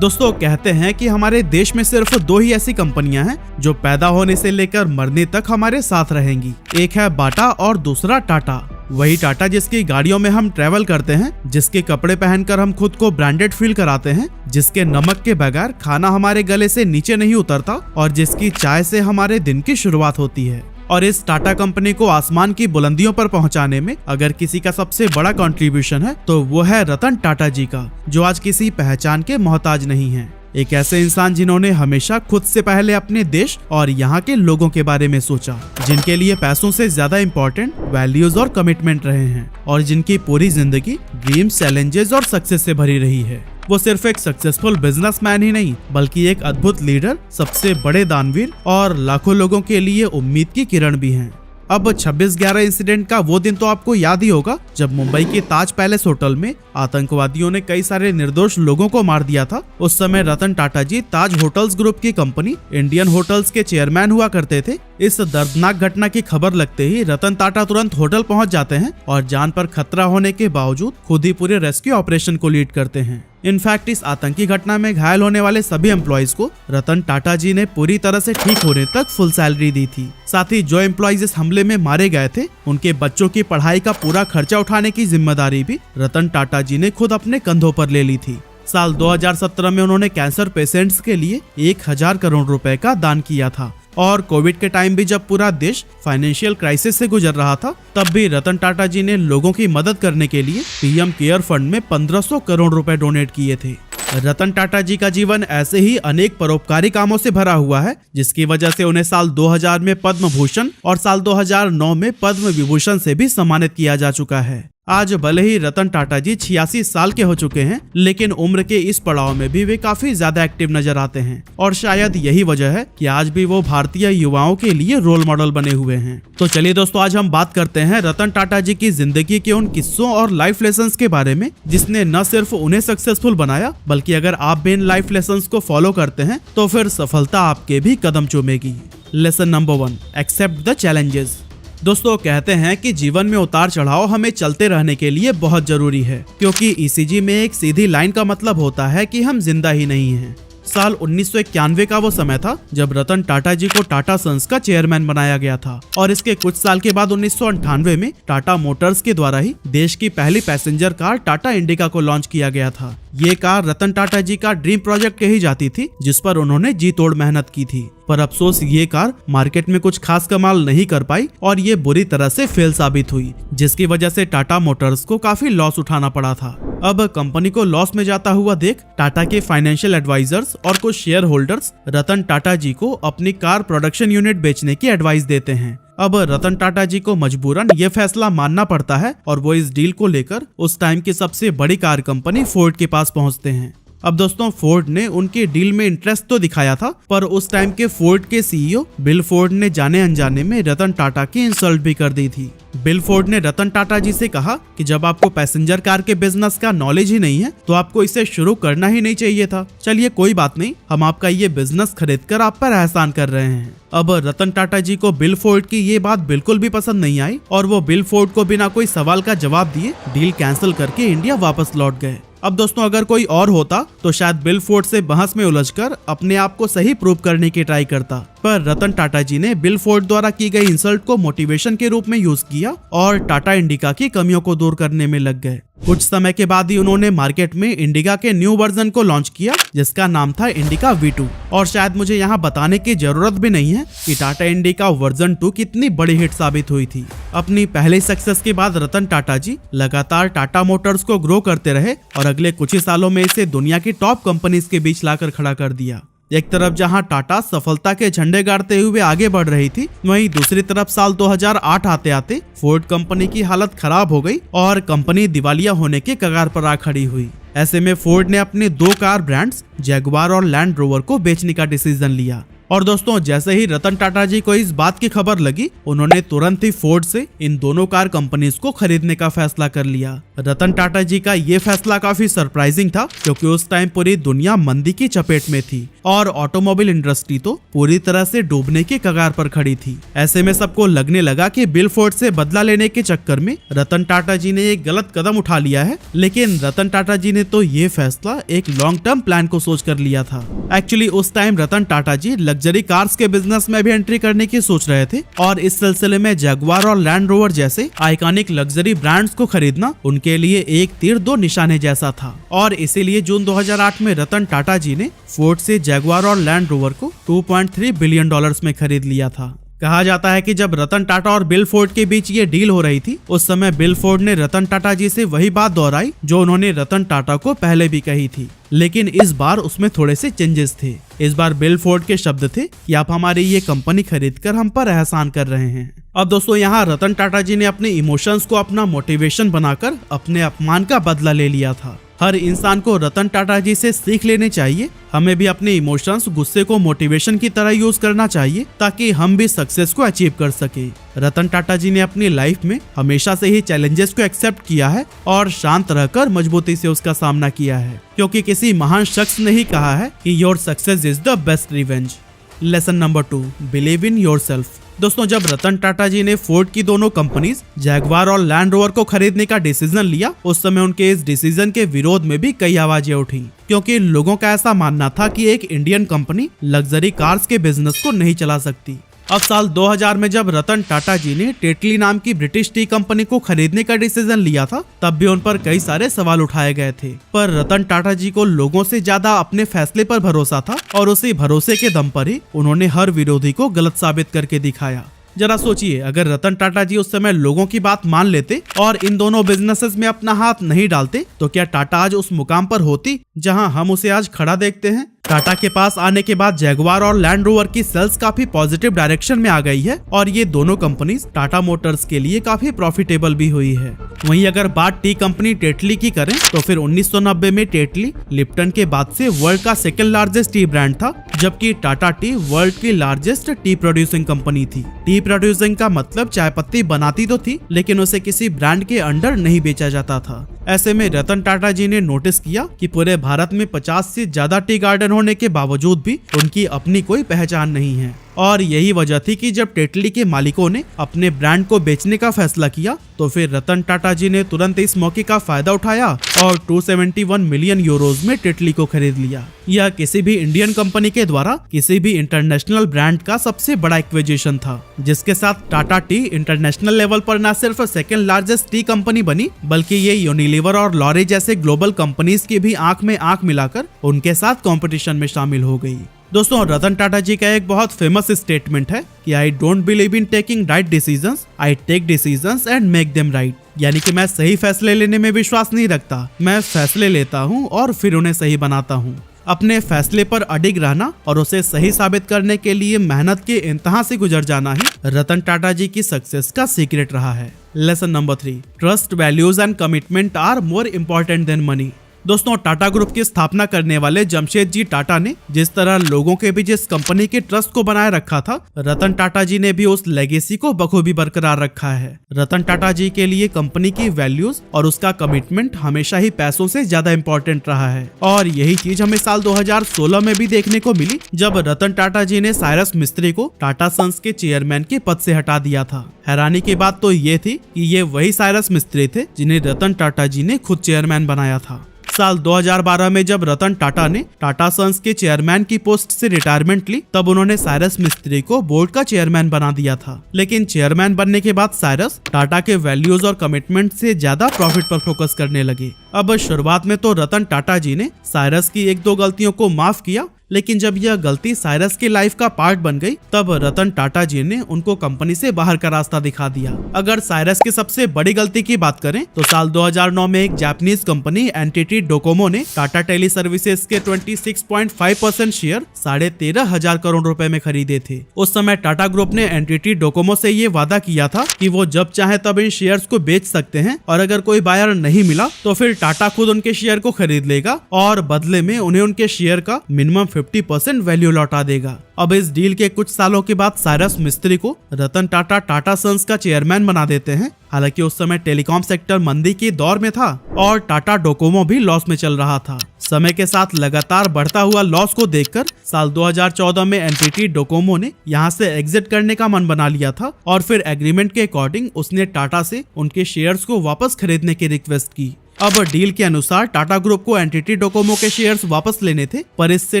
दोस्तों कहते हैं कि हमारे देश में सिर्फ दो ही ऐसी कंपनियां हैं जो पैदा होने से लेकर मरने तक हमारे साथ रहेंगी। एक है बाटा और दूसरा टाटा। वही टाटा जिसकी गाड़ियों में हम ट्रेवल करते हैं, जिसके कपड़े पहनकर हम खुद को ब्रांडेड फील कराते हैं, जिसके नमक के बगैर खाना हमारे गले से नीचे नहीं उतरता और जिसकी चाय से हमारे दिन की शुरुआत होती है। और इस टाटा कंपनी को आसमान की बुलंदियों पर पहुंचाने में अगर किसी का सबसे बड़ा कंट्रीब्यूशन है तो वो है रतन टाटा जी का, जो आज किसी पहचान के मोहताज नहीं है। एक ऐसे इंसान जिन्होंने हमेशा खुद से पहले अपने देश और यहाँ के लोगों के बारे में सोचा, जिनके लिए पैसों से ज्यादा इम्पोर्टेंट वैल्यूज और कमिटमेंट रहे हैं और जिनकी पूरी जिंदगी ड्रीम्स, चैलेंजेस और सक्सेस से भरी रही है। वो सिर्फ एक सक्सेसफुल बिजनेसमैन ही नहीं बल्कि एक अद्भुत लीडर, सबसे बड़े दानवीर और लाखों लोगों के लिए उम्मीद की किरण भी हैं। अब 26/11 इंसिडेंट का वो दिन तो आपको याद ही होगा जब मुंबई के ताज पैलेस होटल में आतंकवादियों ने कई सारे निर्दोष लोगों को मार दिया था। उस समय रतन टाटा जी ताज होटल्स ग्रुप की कंपनी इंडियन होटल्स के चेयरमैन हुआ करते थे। इस दर्दनाक घटना की खबर लगते ही रतन टाटा तुरंत होटल पहुंच जाते हैं और जान पर खतरा होने के बावजूद खुद ही पूरे रेस्क्यू ऑपरेशन को लीड करते हैं। इनफैक्ट इस आतंकी घटना में घायल होने वाले सभी एम्प्लॉइज को रतन टाटा जी ने पूरी तरह से ठीक होने तक फुल सैलरी दी थी। साथ ही जो एम्प्लॉइज इस हमले में मारे गए थे उनके बच्चों की पढ़ाई का पूरा खर्चा उठाने की जिम्मेदारी भी रतन टाटा जी ने खुद अपने कंधों पर ले ली थी। साल 2017 में उन्होंने कैंसर पेशेंट्स के लिए 1000 करोड़ रुपए का दान किया था। और कोविड के टाइम भी जब पूरा देश फाइनेंशियल क्राइसिस से गुजर रहा था, तब भी रतन टाटा जी ने लोगों की मदद करने के लिए पीएम केयर फंड में 1500 करोड़ रुपए डोनेट किए थे। रतन टाटा जी का जीवन ऐसे ही अनेक परोपकारी कामों से भरा हुआ है, जिसकी वजह से उन्हें साल 2000 में पद्म भूषण और साल 2009 में पद्म विभूषण से भी सम्मानित किया जा चुका है। आज भले ही रतन टाटा जी 86 साल के हो चुके हैं, लेकिन उम्र के इस पड़ाव में भी वे काफी ज्यादा एक्टिव नजर आते हैं और शायद यही वजह है कि आज भी वो भारतीय युवाओं के लिए रोल मॉडल बने हुए हैं। तो चलिए दोस्तों, आज हम बात करते हैं रतन टाटा जी की जिंदगी के उन किस्सों और लाइफ लेसन्स के बारे में जिसने न सिर्फ उन्हें सक्सेसफुल बनाया, बल्कि अगर आप भी इन लाइफ लेसन्स को फॉलो करते हैं तो फिर सफलता आपके भी कदम चूमेगी। Lesson number 1, accept the challenges. दोस्तों कहते हैं कि जीवन में उतार चढ़ाव हमें चलते रहने के लिए बहुत जरूरी है, क्योंकि ईसीजी में एक सीधी लाइन का मतलब होता है कि हम जिंदा ही नहीं हैं। साल 1991 का वो समय था जब रतन टाटा जी को टाटा सन्स का चेयरमैन बनाया गया था और इसके कुछ साल के बाद 1998 में टाटा मोटर्स के द्वारा ही देश की पहली पैसेंजर कार टाटा इंडिका को लॉन्च किया गया था। ये कार रतन टाटा जी का ड्रीम प्रोजेक्ट कही जाती थी, जिस पर उन्होंने जी तोड़ मेहनत की थी। पर अफसोस ये कार मार्केट में कुछ खास कमाल नहीं कर पाई और ये बुरी तरह से फेल साबित हुई, जिसकी वजह से टाटा मोटर्स को काफी लॉस उठाना पड़ा था। अब कंपनी को लॉस में जाता हुआ देख टाटा के फाइनेंशियल एडवाइजर्स और कुछ शेयर होल्डर्स रतन टाटा जी को अपनी कार प्रोडक्शन यूनिट बेचने की एडवाइस देते हैं। अब रतन टाटा जी को मजबूरन ये फैसला मानना पड़ता है और वो इस डील को लेकर उस टाइम की सबसे बड़ी कार कंपनी फोर्ड के पास पहुंचते हैं। अब दोस्तों, फोर्ड ने उनके डील में इंटरेस्ट तो दिखाया था, पर उस टाइम के फोर्ड के सीईओ बिल फोर्ड ने जाने अनजाने में रतन टाटा की इंसल्ट भी कर दी थी। बिल फोर्ड ने रतन टाटा जी से कहा कि जब आपको पैसेंजर कार के बिजनेस का नॉलेज ही नहीं है तो आपको इसे शुरू करना ही नहीं चाहिए था। चलिए कोई बात नहीं, हम आपका ये बिजनेस खरीदकर आप पर एहसान कर रहे हैं। अब रतन टाटा जी को बिल फोर्ड की ये बात बिल्कुल भी पसंद नहीं आई और वो बिल फोर्ड को बिना कोई सवाल का जवाब दिए डील कैंसिल करके इंडिया वापस लौट गए। अब दोस्तों, अगर कोई और होता तो शायद बिल फोर्ड से बहस में उलझकर अपने आप को सही प्रूव करने की ट्राई करता, पर रतन टाटा जी ने बिल फोर्ड द्वारा की गई इंसल्ट को मोटिवेशन के रूप में यूज किया और टाटा इंडिका की कमियों को दूर करने में लग गए। कुछ समय के बाद ही उन्होंने मार्केट में इंडिका के न्यू वर्जन को लॉन्च किया, जिसका नाम था इंडिका V2। और शायद मुझे यहाँ बताने की जरूरत भी नहीं है कि टाटा इंडिका वर्जन 2 कितनी बड़ी हिट साबित हुई थी। अपनी पहले सक्सेस के बाद रतन टाटा जी लगातार टाटा मोटर्स को ग्रो करते रहे और अगले कुछ ही सालों में इसे दुनिया की टॉप कंपनीज के बीच लाकर खड़ा कर दिया। एक तरफ जहां टाटा सफलता के झंडे गाड़ते हुए आगे बढ़ रही थी, वहीं दूसरी तरफ साल 2008 आते आते फोर्ड कंपनी की हालत खराब हो गई और कंपनी दिवालिया होने के कगार पर आ खड़ी हुई। ऐसे में फोर्ड ने अपने 2 कार ब्रांड्स जैगुआर और लैंड रोवर को बेचने का डिसीजन लिया। और दोस्तों जैसे ही रतन टाटा जी को इस बात की खबर लगी, उन्होंने तुरंत ही फोर्ड से इन दोनों कार कंपनीज को खरीदने का फैसला कर लिया। रतन टाटा जी का ये फैसला काफी सरप्राइजिंग था, क्योंकि उस टाइम पूरी दुनिया मंदी की चपेट में थी और ऑटोमोबाइल इंडस्ट्री तो पूरी तरह से डूबने के कगार पर खड़ी थी। ऐसे में सबको लगने लगा कि बिल फोर्ड से बदला लेने के चक्कर में रतन टाटा जी ने एक गलत कदम उठा लिया है। लेकिन रतन टाटा जी ने तो ये फैसला एक लॉन्ग टर्म प्लान को सोच कर लिया था। एक्चुअली उस टाइम रतन टाटा जी लग्जरी कार्स के बिजनेस में भी एंट्री करने की सोच रहे थे और इस सिलसिले में जगुआर और लैंड रोवर जैसे आइकॉनिक लग्जरी ब्रांड्स को खरीदना उनके लिए एक तीर दो निशाने जैसा था। और इसीलिए जून 2008 में रतन टाटा जी ने फोर्ड से जगुआर और लैंड रोवर को $2.3 बिलियन में खरीद लिया था। कहा जाता है कि जब रतन टाटा और बिल फोर्ड के बीच ये डील हो रही थी, उस समय बिल फोर्ड ने रतन टाटा जी से वही बात दोहराई जो उन्होंने रतन टाटा को पहले भी कही थी, लेकिन इस बार उसमें थोड़े से चेंजेस थे। इस बार बिल फोर्ड के शब्द थे कि आप हमारी ये कंपनी खरीदकर हम पर एहसान कर रहे हैं। अब दोस्तों यहाँ रतन टाटा जी ने अपने इमोशंस को अपना मोटिवेशन बनाकर अपने अपमान का बदला ले लिया था। हर इंसान को रतन टाटा जी से सीख लेनी चाहिए। हमें भी अपने इमोशंस, गुस्से को मोटिवेशन की तरह यूज करना चाहिए ताकि हम भी सक्सेस को अचीव कर सके। रतन टाटा जी ने अपनी लाइफ में हमेशा से ही चैलेंजेस को एक्सेप्ट किया है और शांत रहकर मजबूती से उसका सामना किया है, क्योंकि किसी महान शख्स ने ही कहा है कि your success is the best revenge. Lesson number 2, believe in yourself. दोस्तों जब रतन टाटा जी ने फोर्ड की दोनों कंपनीज जगुआर और लैंड रोवर को खरीदने का डिसीजन लिया, उस समय उनके इस डिसीजन के विरोध में भी कई आवाजें उठी, क्योंकि लोगों का ऐसा मानना था कि एक इंडियन कंपनी लग्जरी कार्स के बिजनेस को नहीं चला सकती। अब साल 2000 में जब रतन टाटा जी ने टेटली नाम की ब्रिटिश टी कंपनी को खरीदने का डिसीजन लिया था, तब भी उन पर कई सारे सवाल उठाए गए थे। पर रतन टाटा जी को लोगों से ज्यादा अपने फैसले पर भरोसा था और उसी भरोसे के दम पर ही उन्होंने हर विरोधी को गलत साबित करके दिखाया। जरा सोचिए, अगर रतन टाटा जी उस समय लोगों की बात मान लेते और इन दोनों बिजनेसेस में अपना हाथ नहीं डालते, तो क्या टाटा आज उस मुकाम पर होती जहां हम उसे आज खड़ा देखते हैं? टाटा के पास आने के बाद जगुआर और लैंड रोवर की सेल्स काफी पॉजिटिव डायरेक्शन में आ गई है और ये दोनों कंपनीज टाटा मोटर्स के लिए काफी प्रॉफिटेबल भी हुई है। वहीं अगर बात टी कंपनी टेटली की करें, तो फिर 1990 में टेटली लिप्टन के बाद से वर्ल्ड का सेकंड लार्जेस्ट टी ब्रांड था, जबकि टाटा टी वर्ल्ड की लार्जेस्ट टी प्रोड्यूसिंग कंपनी थी। टी प्रोड्यूसिंग का मतलब चाय पत्ती बनाती तो थी, लेकिन उसे किसी ब्रांड के अंडर नहीं बेचा जाता था। ऐसे में रतन टाटा जी ने नोटिस किया कि पूरे भारत में 50 से ज्यादा टी गार्डन होने के बावजूद भी उनकी अपनी कोई पहचान नहीं है। और यही वजह थी कि जब टेटली के मालिकों ने अपने ब्रांड को बेचने का फैसला किया, तो फिर रतन टाटा जी ने तुरंत इस मौके का फायदा उठाया और 271 मिलियन यूरोज में टेटली को खरीद लिया। यह किसी भी इंडियन कंपनी के द्वारा किसी भी इंटरनेशनल ब्रांड का सबसे बड़ा एक्विजिशन था, जिसके साथ टाटा टी इंटरनेशनल लेवल पर न सिर्फ सेकेंड लार्जेस्ट टी कंपनी बनी, बल्कि ये यूनिलीवर और लॉरे जैसे ग्लोबल कंपनीज की भी आंख में आंख मिलाकर उनके साथ कंपटीशन में शामिल हो गई। दोस्तों रतन टाटा जी का एक बहुत फेमस स्टेटमेंट है कि I don't believe in taking right decisions, I take decisions and make them right. यानी कि मैं सही फैसले लेने में विश्वास नहीं रखता, मैं फैसले लेता हूँ और फिर उन्हें सही बनाता हूँ। अपने फैसले पर अडिग रहना और उसे सही साबित करने के लिए मेहनत के इंतहा से गुजर जाना ही रतन टाटा जी की सक्सेस का सीक्रेट रहा है। Lesson number 3, trust, values and commitment are more important than money. दोस्तों टाटा ग्रुप की स्थापना करने वाले जमशेदजी टाटा ने जिस तरह लोगों के बीच इस कंपनी के ट्रस्ट को बनाए रखा था, रतन टाटा जी ने भी उस लेगेसी को बखूबी बरकरार रखा है। रतन टाटा जी के लिए कंपनी की वैल्यूज और उसका कमिटमेंट हमेशा ही पैसों से ज्यादा इम्पोर्टेंट रहा है और यही चीज हमें साल 2016 में भी देखने को मिली, जब रतन टाटा जी ने साइरस मिस्त्री को टाटा सन्स के चेयरमैन के पद से हटा दिया था। हैरानी की बात तो ये थी कि ये वही साइरस मिस्त्री थे जिन्हें रतन टाटा जी ने खुद चेयरमैन बनाया था। साल 2012 में जब रतन टाटा ने टाटा सन्स के चेयरमैन की पोस्ट से रिटायरमेंट ली, तब उन्होंने साइरस मिस्त्री को बोर्ड का चेयरमैन बना दिया था। लेकिन चेयरमैन बनने के बाद साइरस टाटा के वैल्यूज और कमिटमेंट से ज्यादा प्रॉफिट पर फोकस करने लगे। अब शुरुआत में तो रतन टाटा जी ने साइरस की 1-2 गलतियों को माफ किया, लेकिन जब यह गलती साइरस की लाइफ का पार्ट बन गई, तब रतन टाटा जी ने उनको कंपनी से बाहर का रास्ता दिखा दिया। अगर साइरस की सबसे बड़ी गलती की बात करें, तो साल 2009 में एक जापानीज कंपनी एनटीटी डोकोमो ने टाटा टेली सर्विसेज के 26.5% शेयर 13,500 करोड़ रुपए में खरीदे थे। उस समय टाटा ग्रुप ने एनटीटी डोकोमो से ये वादा किया था कि वो जब चाहे तब इन शेयर्स को बेच सकते हैं और अगर कोई बायर नहीं मिला तो फिर टाटा खुद उनके शेयर को खरीद लेगा और बदले में उन्हें उनके शेयर का मिनिमम 50% वैल्यू लौटा देगा। अब इस डील के कुछ सालों के बाद साइरस मिस्त्री को रतन टाटा टाटा सन्स का चेयरमैन बना देते हैं। हालांकि उस समय टेलीकॉम सेक्टर मंदी के दौर में था और टाटा डोकोमो भी लॉस में चल रहा था। समय के साथ लगातार बढ़ता हुआ लॉस को देखकर साल 2014 में एनटीटी डोकोमो ने यहां से एग्जिट करने का मन बना लिया था और फिर एग्रीमेंट के अकॉर्डिंग उसने टाटा से उनके शेयर्स को वापस खरीदने की रिक्वेस्ट की। अब डील के अनुसार टाटा ग्रुप को एनटीटी डोकोमो के शेयर्स वापस लेने थे, पर इससे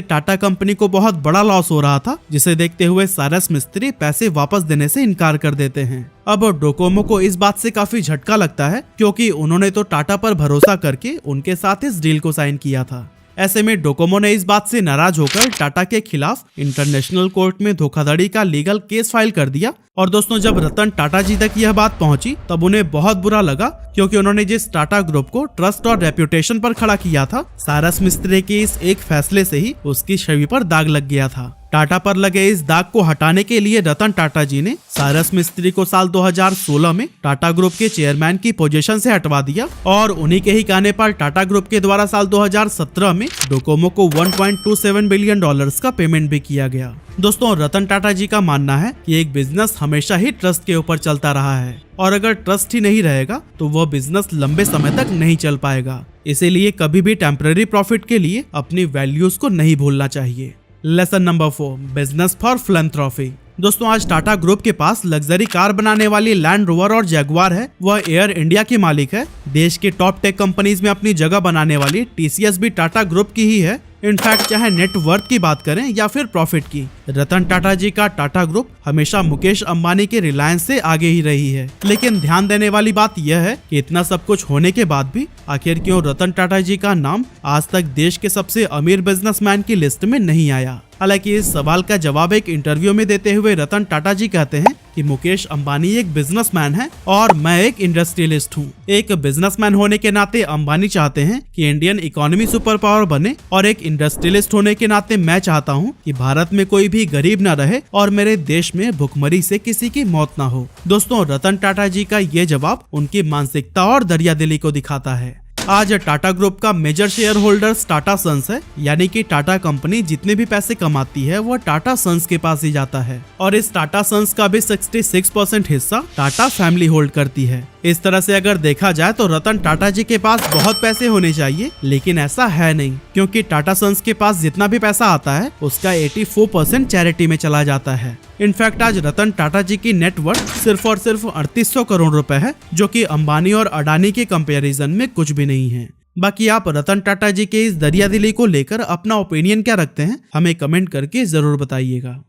टाटा कंपनी को बहुत बड़ा लॉस हो रहा था, जिसे देखते हुए साइरस मिस्त्री पैसे वापस देने से इनकार कर देते हैं। अब डोकोमो को इस बात से काफी झटका लगता है, क्योंकि उन्होंने तो टाटा पर भरोसा करके उनके साथ इस डील को साइन किया था। ऐसे में डोकोमो ने इस बात से नाराज होकर टाटा के खिलाफ इंटरनेशनल कोर्ट में धोखाधड़ी का लीगल केस फाइल कर दिया। और दोस्तों, जब रतन टाटा जी तक यह बात पहुंची तब उन्हें बहुत बुरा लगा, क्योंकि उन्होंने जिस टाटा ग्रुप को ट्रस्ट और रेप्यूटेशन पर खड़ा किया था, साइरस मिस्त्री के इस एक फैसले से ही उसकी छवि पर दाग लग गया था। टाटा पर लगे इस दाग को हटाने के लिए रतन टाटा जी ने साइरस मिस्त्री को साल 2016 में टाटा ग्रुप के चेयरमैन की पोजीशन से हटवा दिया और उन्हीं के ही कहने पर टाटा ग्रुप के द्वारा साल 2017 में डोकोमो को $1.27 बिलियन का पेमेंट भी किया गया। दोस्तों, रतन टाटा जी का मानना है कि एक बिजनेस हमेशा ही ट्रस्ट के ऊपर चलता रहा है और अगर ट्रस्ट ही नहीं रहेगा तो वह बिजनेस लंबे समय तक नहीं चल पाएगा। इसीलिए कभी भी टेम्पररी प्रॉफिट के लिए अपनी वैल्यूज को नहीं भूलना चाहिए। Lesson number 4, business for philanthropy. दोस्तों, आज टाटा ग्रुप के पास लग्जरी कार बनाने वाली लैंड रोवर और जैगुआर है। वह एयर इंडिया की मालिक है। देश के टॉप टेक कंपनीज में अपनी जगह बनाने वाली टीसीएस भी टाटा ग्रुप की ही है। इनफैक्ट चाहे नेट वर्थ की बात करें या फिर प्रॉफिट की, रतन टाटा जी का टाटा ग्रुप हमेशा मुकेश अंबानी के रिलायंस से आगे ही रही है। लेकिन ध्यान देने वाली बात यह है कि इतना सब कुछ होने के बाद भी आखिर क्यों रतन टाटा जी का नाम आज तक देश के सबसे अमीर बिजनेसमैन की लिस्ट में नहीं आया। हालांकि इस सवाल का जवाब एक इंटरव्यू में देते हुए रतन टाटा जी कहते हैं कि मुकेश अंबानी एक बिजनेसमैन है और मैं एक इंडस्ट्रियलिस्ट हूँ। एक बिजनेसमैन होने के नाते अंबानी चाहते हैं कि इंडियन इकोनॉमी सुपर पावर बने और एक इंडस्ट्रियलिस्ट होने के नाते मैं चाहता हूँ कि भारत में कोई भी गरीब न रहे और मेरे देश में भुखमरी से किसी की मौत न हो। दोस्तों, रतन टाटा जी का ये जवाब उनकी मानसिकता और दरियादिली को दिखाता है। आज टाटा ग्रुप का major share holders Tata sons है, यानी कि टाटा कंपनी जितने भी पैसे कमाती है वो टाटा सन्स के पास ही जाता है और इस टाटा सन्स का भी 66% हिस्सा टाटा फैमिली होल्ड करती है। इस तरह से अगर देखा जाए तो रतन टाटा जी के पास बहुत पैसे होने चाहिए, लेकिन ऐसा है नहीं, क्योंकि टाटा सन्स के पास जितना भी पैसा आता है उसका 84% चैरिटी में चला जाता है। इनफैक्ट आज रतन टाटा जी की नेटवर्थ सिर्फ और सिर्फ 3800 करोड़ रुपए है, जो कि अंबानी और अडानी के कंपैरिजन में कुछ भी नहीं है। बाकी आप रतन टाटा जी के इस दरियादिली को लेकर अपना ओपिनियन क्या रखते हैं, हमें कमेंट करके जरूर बताइएगा।